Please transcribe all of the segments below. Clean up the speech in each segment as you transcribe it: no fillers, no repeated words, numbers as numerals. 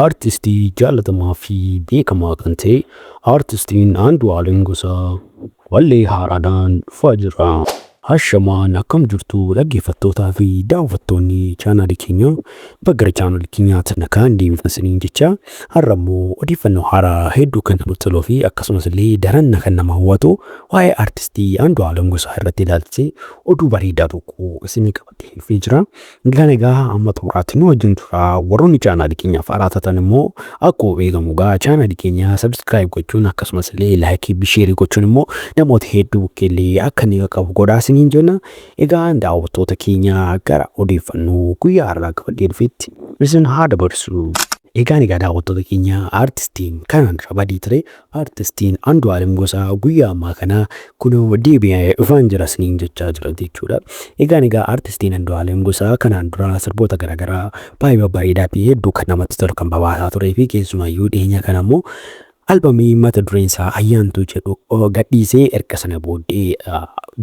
Artistii jaalatamaa fi beekamaa kan ta'e artistiin Andualem Gosaa wallee haaraadhaan dhufaa jira. Hashamaan akkam jirtu dhaggeeffattootaa fi daawwattoonni chaanaalii keenya bagara chaanaalii keenyaatti nagaan deemsisaniin jecha har'a immoo odeeffannoo haaraa hedduu kan nutti toluu fi akkasumas illee daran kan nama hawwatu waa'ee artistii Andualem Gosaa irratti ilaalchisee oduu bareedaa tokko isinii qabatee jira. Egaa amma xumuraatti nu wajjin tura. Warroonni chaanaalii keenyaaf haaraa taatan immoo akkuma beekamu chaanaalii keenya subscribe gochuun akkasumas illee like fi share gochuun immoo namoota hedduu bukkeellee akka inni qabu godhaas niin jenna. Egaa daawwattoota keenya gara odeeffannoo guyyaa har'aa qabadhee dhufetti isin haa dabarsu. Egaa daawwattoota keenya artistiin kanaan dura badii ture artistiin Andualem Gosaa guyyaa ammaa kana kunoo deebi'ee dhufaan jira isiniin jechaa jira jechuudha. Egaa artistiin Andualem Gosaa kanaan dura sirboota garaagaraa baay'ee bareedaa fi hedduu kan namatti tolu kan babaasaa turee fi keessumayyuu dhiyeenya kana immoo albamii mata dureen isaa ayyaantuu jedhu gadhiisee erga sana booddee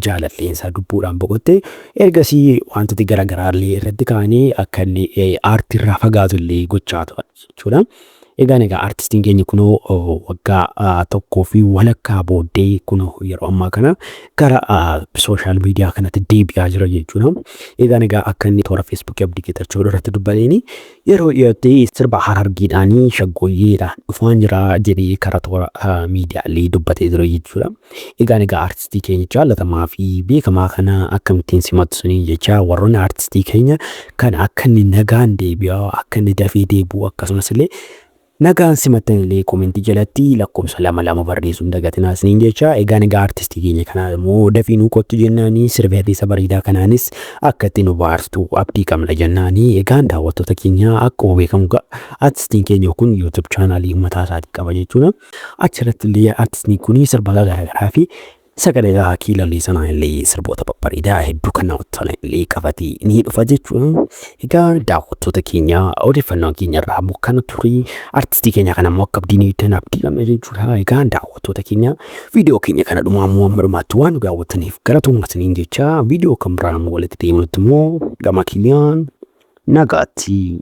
jaalalleen dubbuudhaan boqotte ergasii wantooti garaagaraallee irratti kaa'anii akka inni aartiirraa fagaatu illee gochaa turan jechuudha. Egaa artistiin keenya kunoo waggaa tokkoo fi walakkaa booddee kunoo yeroo ammaa kana gara sooshaal miidiyaa kanatti deebi'aa jira jechuudha. Egaa akka inni toora feesbuukii abdii irratti dubbateeni yeroo dhiyootti sirba harargiidhaanii shaggooyyeedhaan dhufaan jira jedhee karaa toora miidiyaalee dubbatee jira jechuudha. Egaa artistii keenya jaalatamaa fi beekamaa kana akkamittiin simattu suniin jecha warroonni artistii keenya kan akka inni nagaan deebi'aa akka inni dafee deebi'u akkasumas illee nagaan simattan illee koomentii jalatti lakkoofsa 2 barreessuun dagatinaa isiniin jecha. Egaa artistii keenya kana immoo dafii nu kottu jennaanii sirba isa bareedaa kanaanis akka itti nu baartu abdii qabna jennaanii. Egaa daawwattoota keenya akkuma beekamu artistiin keenya kun YouTube chaanaalii mataa isaatii qaba jechuudha. Achirratti illee artistiin kun sirba garaagaraa fi sagalee kiilallee sanaa illee sirboota babbareedaa hedduu kan namatti tolan illee qabatee ni dhufa jechuudha. Egaa daawwattoota keenya odeeffannoo keenya irraa bukkana turii artistii keenya kana immoo akka abdiin abdii qabna jechuudha. Egaa daawwattoota keenya viidiyoo keenya kana dhumaamuu hammaatti waan daawwattaniif galatoomaatiin jecha viidiyoo kan biraan walitti deemnutti immoo gama keenyaan nagaatti.